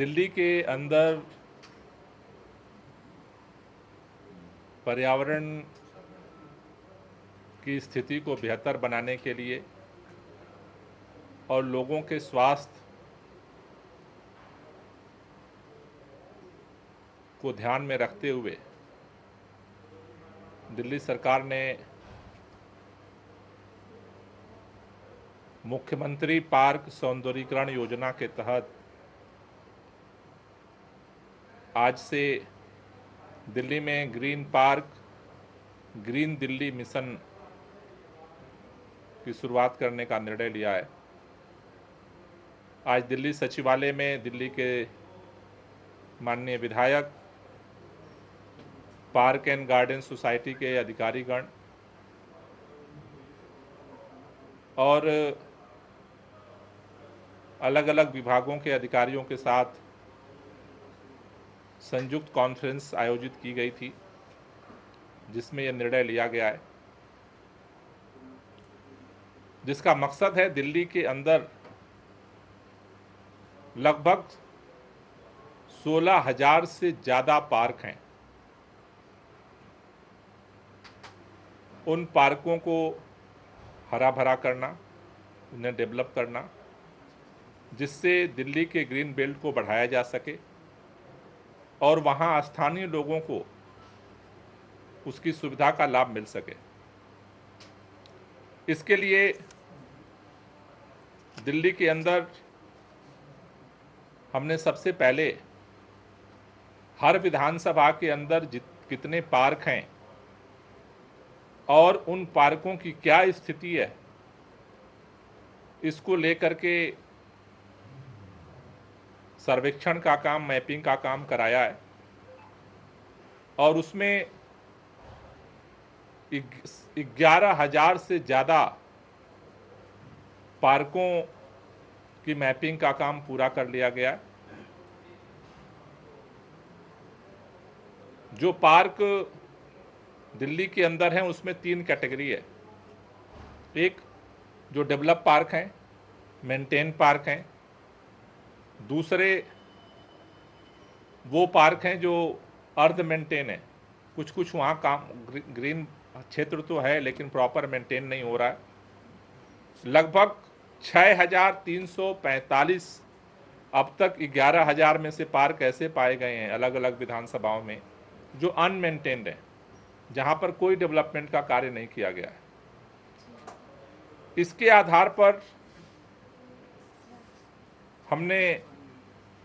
दिल्ली के अंदर पर्यावरण की स्थिति को बेहतर बनाने के लिए और लोगों के स्वास्थ्य को ध्यान में रखते हुए दिल्ली सरकार ने मुख्यमंत्री पार्क सौंदर्यीकरण योजना के तहत आज से दिल्ली में green park green Delhi mission की शुरुआत करने का निर्णय लिया है। आज दिल्ली सचिवालय में दिल्ली के माननीय विधायक, पार्क एंड गार्डन सोसाइटी के अधिकारीगण और अलग अलग विभागों के अधिकारियों के साथ संयुक्त कॉन्फ्रेंस आयोजित की गई थी, जिसमें यह निर्णय लिया गया है, जिसका मकसद है दिल्ली के अंदर लगभग 16,000 से ज़्यादा पार्क हैं। उन पार्कों को हरा भरा करना, उन्हें डेवलप करना, जिससे दिल्ली के ग्रीन बेल्ट को बढ़ाया जा सके और वहाँ स्थानीय लोगों को उसकी सुविधा का लाभ मिल सके। इसके लिए दिल्ली के अंदर हमने सबसे पहले हर विधानसभा के अंदर कितने पार्क हैं और उन पार्कों की क्या स्थिति है, इसको लेकर के सर्वेक्षण का काम, मैपिंग का काम कराया है और उसमें 11,000 से ज़्यादा पार्कों की मैपिंग का काम पूरा कर लिया गया। जो पार्क दिल्ली के अंदर हैं उसमें 3 कैटेगरी है। एक जो डेवलप पार्क हैं, मेंटेन पार्क हैं। दूसरे वो पार्क हैं जो अर्ध मेंटेन है, कुछ कुछ वहाँ काम ग्रीन क्षेत्र तो है लेकिन प्रॉपर मेंटेन नहीं हो रहा है। लगभग 6,345 अब तक 11,000 में से पार्क ऐसे पाए गए हैं अलग अलग विधानसभाओं में जो अनमेंटेन्ड है, जहाँ पर कोई डेवलपमेंट का कार्य नहीं किया गया है। इसके आधार पर हमने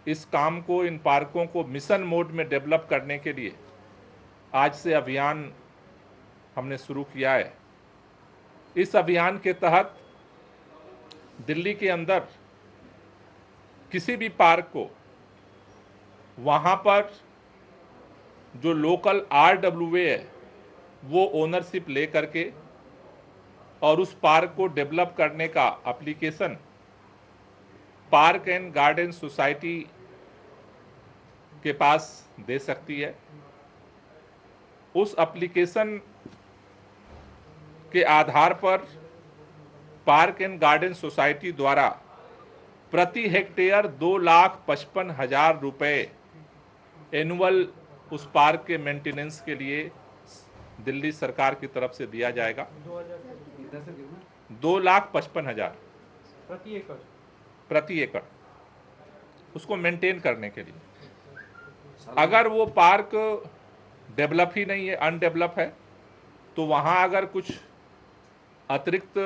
इस काम को, इन पार्कों को मिशन मोड में डेवलप करने के लिए आज से अभियान हमने शुरू किया है। इस अभियान के तहत दिल्ली के अंदर किसी भी पार्क को वहाँ पर जो लोकल RWA है वो ओनरशिप ले करके और उस पार्क को डेवलप करने का application park and garden society के पास दे सकती है। उस एप्लीकेशन के आधार पर पार्क एंड गार्डन सोसाइटी द्वारा प्रति हेक्टेयर 2,55,000 रुपये एनुअल उस पार्क के मेंटेनेंस के लिए दिल्ली सरकार की तरफ से दिया जाएगा। 2,55,000 प्रति एकड़ उसको मेंटेन करने के लिए। अगर वो पार्क डेवलप ही नहीं है, अनडेवलप है, तो वहाँ अगर कुछ अतिरिक्त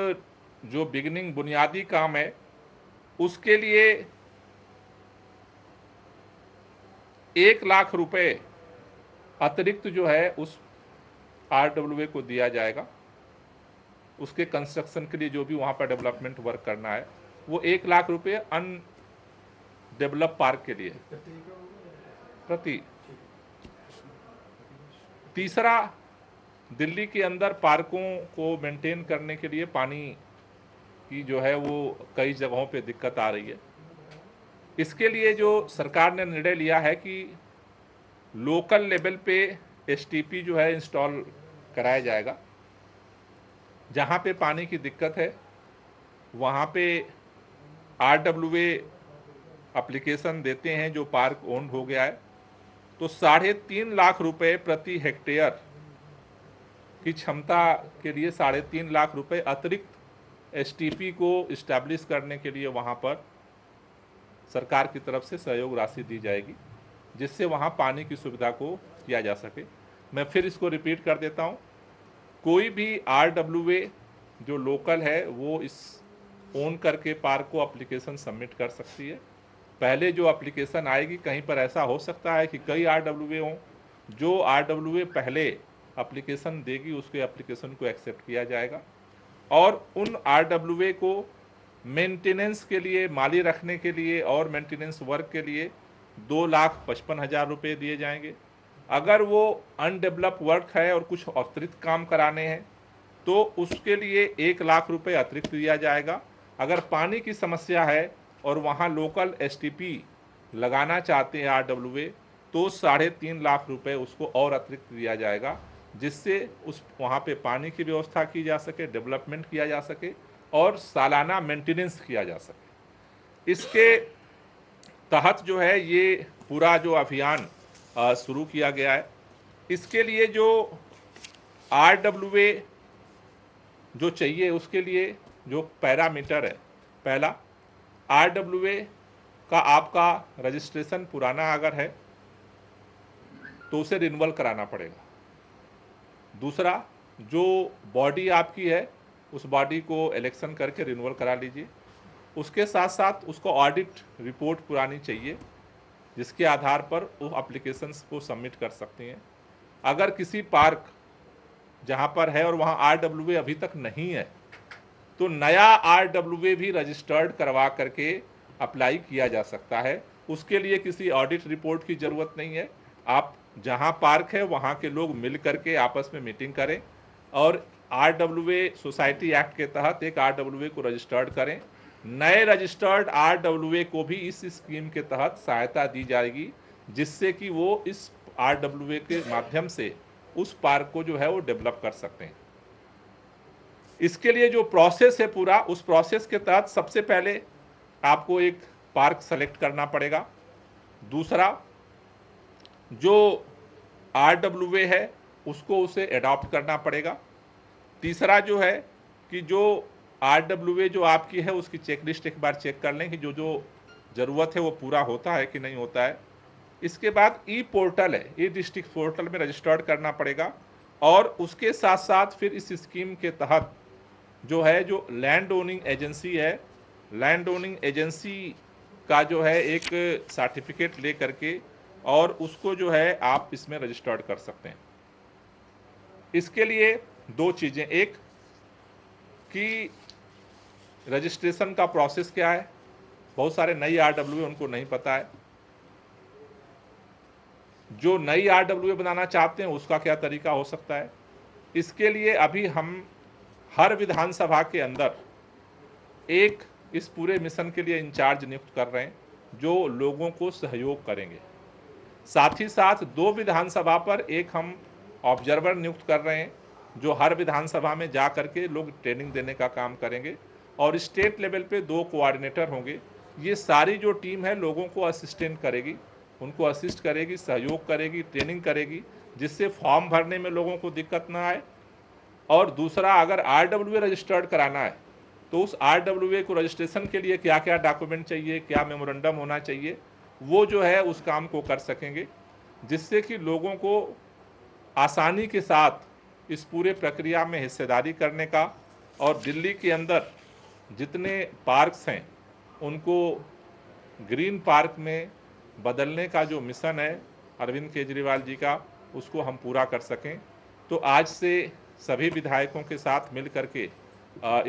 जो बिगिनिंग बुनियादी काम है उसके लिए 1,00,000 रुपए अतिरिक्त जो है उस RWA को दिया जाएगा। उसके कंस्ट्रक्शन के लिए जो भी वहाँ पर डेवलपमेंट वर्क करना है वो 1,00,000 रुपये अनडेवलप पार्क के लिए प्रति। तीसरा, दिल्ली के अंदर पार्कों को मेंटेन करने के लिए पानी की जो है वो कई जगहों पे दिक्कत आ रही है। इसके लिए जो सरकार ने निर्णय लिया है कि लोकल लेवल पे STP जो है इंस्टॉल कराया जाएगा। जहाँ पे पानी की दिक्कत है वहाँ पे RWA एप्लीकेशन देते हैं जो पार्क ओन्ड हो गया है, तो 3.5 लाख रुपए प्रति हेक्टेयर की क्षमता के लिए 3.5 लाख रुपए अतिरिक्त एसटीपी को इस्टेब्लिश करने के लिए वहाँ पर सरकार की तरफ से सहयोग राशि दी जाएगी, जिससे वहाँ पानी की सुविधा को किया जा सके। मैं फिर इसको रिपीट कर देता हूँ, कोई भी RWA जो लोकल है वो इस ओन करके पार्क को एप्लीकेशन सबमिट कर सकती है। पहले जो एप्लीकेशन आएगी, कहीं पर ऐसा हो सकता है कि कई RWA हों, जो RWA पहले एप्लीकेशन देगी उसके एप्लीकेशन को एक्सेप्ट किया जाएगा और उन RWA को मेंटेनेंस के लिए, माली रखने के लिए और मेंटेनेंस वर्क के लिए 2,55,000 रुपये दिए जाएंगे। अगर वो अनडेवलप वर्क है और कुछ अतिरिक्त काम कराने हैं तो उसके लिए 1 लाख रुपये अतिरिक्त दिया जाएगा। अगर पानी की समस्या है और वहाँ लोकल एसटीपी लगाना चाहते हैं RWA तो 3.5 लाख रुपये उसको और अतिरिक्त दिया जाएगा, जिससे उस वहाँ पे पानी की व्यवस्था की जा सके, डेवलपमेंट किया जा सके और सालाना मेंटेनेंस किया जा सके। इसके तहत जो है ये पूरा जो अभियान शुरू किया गया है। इसके लिए जो RWA जो चाहिए उसके लिए जो पैरामीटर है, पहला RWA का आपका रजिस्ट्रेशन पुराना अगर है तो उसे रिन्यूअल कराना पड़ेगा। दूसरा, जो बॉडी आपकी है उस बॉडी को इलेक्शन करके रिन्यूअल करा लीजिए। उसके साथ साथ उसको ऑडिट रिपोर्ट पुरानी चाहिए, जिसके आधार पर वो एप्लीकेशंस को सबमिट कर सकती हैं। अगर किसी पार्क जहाँ पर है और वहाँ RWA अभी तक नहीं है तो नया RWA भी रजिस्टर्ड करवा करके अप्लाई किया जा सकता है। उसके लिए किसी ऑडिट रिपोर्ट की ज़रूरत नहीं है। आप जहाँ पार्क है वहाँ के लोग मिल करके आपस में मीटिंग करें और RWA सोसाइटी एक्ट के तहत एक RWA को रजिस्टर्ड करें। नए रजिस्टर्ड RWA को भी इस स्कीम के तहत सहायता दी जाएगी, जिससे कि वो इस RWA के माध्यम से उस पार्क को जो है वो डेवलप कर सकते हैं। इसके लिए जो प्रोसेस है पूरा, उस प्रोसेस के तहत सबसे पहले आपको एक पार्क सेलेक्ट करना पड़ेगा। दूसरा, जो RWA है उसको उसे अडॉप्ट करना पड़ेगा। तीसरा जो है कि जो RWA जो आपकी है उसकी चेकलिस्ट एक बार चेक कर लें कि जो जो ज़रूरत है वो पूरा होता है कि नहीं होता है। इसके बाद पोर्टल है, डिस्ट्रिक्ट पोर्टल में रजिस्टर्ड करना पड़ेगा और उसके साथ साथ फिर इस स्कीम के तहत जो है जो लैंड ओनिंग एजेंसी है, लैंड ओनिंग एजेंसी का जो है एक सर्टिफिकेट ले करके और उसको जो है आप इसमें रजिस्टर्ड कर सकते हैं। इसके लिए दो चीज़ें, एक कि रजिस्ट्रेशन का प्रोसेस क्या है, बहुत सारे नई RWA उनको नहीं पता है। जो नई RWA बनाना चाहते हैं उसका क्या तरीका हो सकता है। इसके लिए अभी हम हर विधानसभा के अंदर एक इस पूरे मिशन के लिए इंचार्ज नियुक्त कर रहे हैं जो लोगों को सहयोग करेंगे। साथ ही साथ 2 विधानसभा पर एक हम ऑब्जर्वर नियुक्त कर रहे हैं जो हर विधानसभा में जा करके लोग ट्रेनिंग देने का काम करेंगे और स्टेट लेवल पे 2 कोऑर्डिनेटर होंगे। ये सारी जो टीम है लोगों को असिस्टेंट करेगी, उनको असिस्ट करेगी, सहयोग करेगी, ट्रेनिंग करेगी, जिससे फॉर्म भरने में लोगों को दिक्कत ना आए। और दूसरा, अगर RWA रजिस्टर्ड कराना है तो उस RWA को रजिस्ट्रेशन के लिए क्या क्या डॉक्यूमेंट चाहिए, क्या मेमोरेंडम होना चाहिए, वो जो है उस काम को कर सकेंगे, जिससे कि लोगों को आसानी के साथ इस पूरे प्रक्रिया में हिस्सेदारी करने का और दिल्ली के अंदर जितने पार्क्स हैं उनको ग्रीन पार्क में बदलने का जो मिशन है अरविंद केजरीवाल जी का, उसको हम पूरा कर सकें। तो आज से सभी विधायकों के साथ मिल करके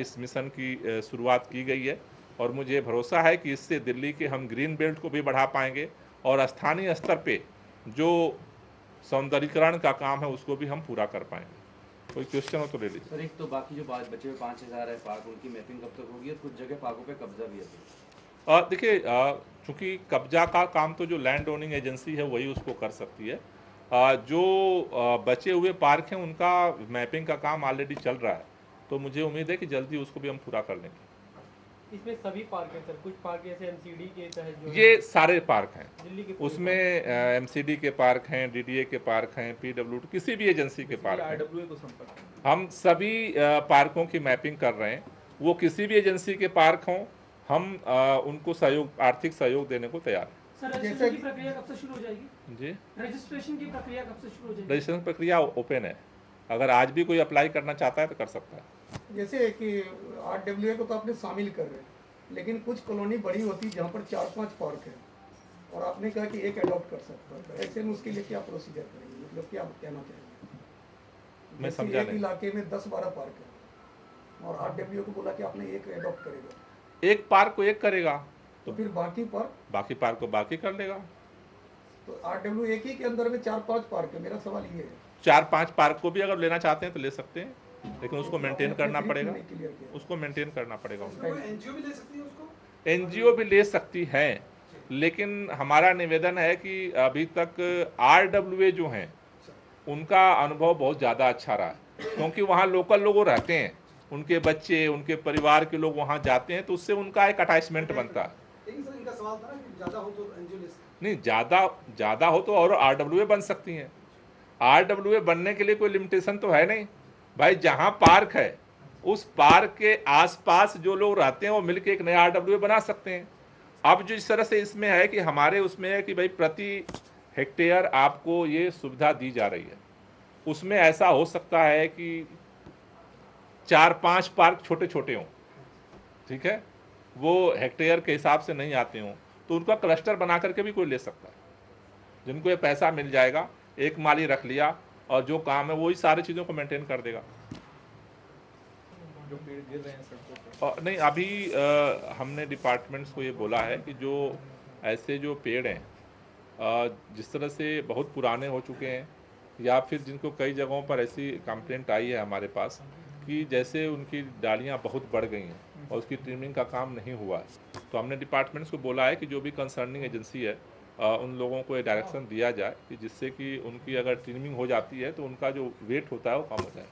इस मिशन की शुरुआत की गई है और मुझे भरोसा है कि इससे दिल्ली के हम ग्रीन बेल्ट को भी बढ़ा पाएंगे और स्थानीय स्तर पे जो सौंदर्यीकरण का काम है उसको भी हम पूरा कर पाएंगे। कोई क्वेश्चन हो तो ले लीजिए। सर, एक तो बाकी जो बचे हुए 5,000 है पार्क, उनकी मैपिंग कब तक होगी और कुछ जगह पार्कों पे कब्जा भी है? देखिए, चूँकि कब्जा का काम तो जो लैंड ओनिंग एजेंसी है वही उसको कर सकती है। जो बचे हुए पार्क हैं उनका मैपिंग का काम ऑलरेडी चल रहा है, तो मुझे उम्मीद है कि जल्दी उसको भी हम पूरा कर लेंगे। इसमें सभी पार्क हैं सर, कुछ पार्क जैसे एमसीडी के तहत जो ये सारे पार्क हैं, दिल्ली के उसमें एमसीडी के पार्क हैं, डीडीए के पार्क हैं, पीडब्ल्यूडी किसी भी एजेंसी के पार्क हैं। आरडब्ल्यूए को संपर्क हम सभी पार्कों की मैपिंग कर रहे हैं, वो किसी भी एजेंसी के पार्क हों, हम उनको सहयोग, आर्थिक सहयोग देने को तैयार हैं। सर रजिस्ट्रेशन की प्रक्रिया कब से शुरू हो जाएगी? जी, रजिस्ट्रेशन की प्रक्रिया कब से शुरू हो जाएगी? रजिस्ट्रेशन प्रक्रिया ओपन है, अगर आज भी कोई अप्लाई करना चाहता है तो कर सकता है। जैसे कि आरडब्ल्यूए को तो आपने शामिल कर रहे हैं, लेकिन कुछ कॉलोनी बड़ी होती है जहाँ पर 4-5 पार्क है और आपने कहा कि एक अडॉप्ट कर सकता है, तो ऐसे में उसके लिए क्या प्रोसीजर करेंगे, मतलब क्या कहना चाहेंगे? मैं जैसे समझा एक नहीं। इलाके में 10-12 पार्क है और आरडब्ल्यूए को बोला कि आपने एक अडॉप्ट करेगा, एक पार्क को एक करेगा तो फिर बाकी पार्क को बाकी कर लेगा। तो आरडब्ल्यू एक ही के अंदर में 4-5 पार्क है। मेरा सवाल ये है 4-5 पार्क को भी अगर लेना चाहते हैं तो ले सकते हैं, लेकिन उसको मेंटेन करना पड़ेगा, क्लियर किया। उसको मेंटेन करना पड़ेगा। एनजीओ भी ले सकती है उसको? एनजीओ भी ले सकती है, लेकिन हमारा निवेदन है कि अभी तक आरडब्ल्यूए जो हैं उनका अनुभव बहुत ज़्यादा अच्छा रहा है, क्योंकि वहाँ लोकल लोग रहते हैं, उनके बच्चे, उनके परिवार के लोग वहाँ जाते हैं, तो उससे उनका एक अटैचमेंट बनता है। लेकिन सर इनका सवाल था ना कि ज़्यादा हो तो एनजीओ ले सकती नहीं, ज़्यादा हो तो और आरडब्ल्यूए बन सकती हैं। आरडब्ल्यूए बनने के लिए कोई लिमिटेशन तो है नहीं भाई, जहाँ पार्क है उस पार्क के आसपास जो लोग रहते हैं वो मिलकर एक नया आरडब्ल्यूए बना सकते हैं। अब जो इस तरह से इसमें है कि हमारे उसमें है कि भाई प्रति हेक्टेयर आपको ये सुविधा दी जा रही है, उसमें ऐसा हो सकता है कि 4-5 पार्क छोटे छोटे हों, ठीक है, वो हेक्टेयर के हिसाब से नहीं आते हों, तो उनका क्लस्टर बना करके भी कोई ले सकता है, जिनको ये पैसा मिल जाएगा, एक माली रख लिया और जो काम है वही सारी चीज़ों को मेंटेन कर देगा। जो पेड़ गिर रहे हैं सड़कों पे, और नहीं, अभी हमने डिपार्टमेंट्स को ये बोला है कि जो ऐसे जो पेड़ हैं जिस तरह से बहुत पुराने हो चुके हैं या फिर जिनको कई जगहों पर ऐसी कंप्लेंट आई है हमारे पास कि जैसे उनकी डालियां बहुत बढ़ गई हैं और उसकी ट्रिमिंग का काम नहीं हुआ है, तो हमने डिपार्टमेंट्स को बोला है कि जो भी कंसर्निंग एजेंसी है उन लोगों को ये डायरेक्शन दिया जाए कि जिससे कि उनकी अगर ट्रिमिंग हो जाती है तो उनका जो वेट होता है वो कम हो जाए।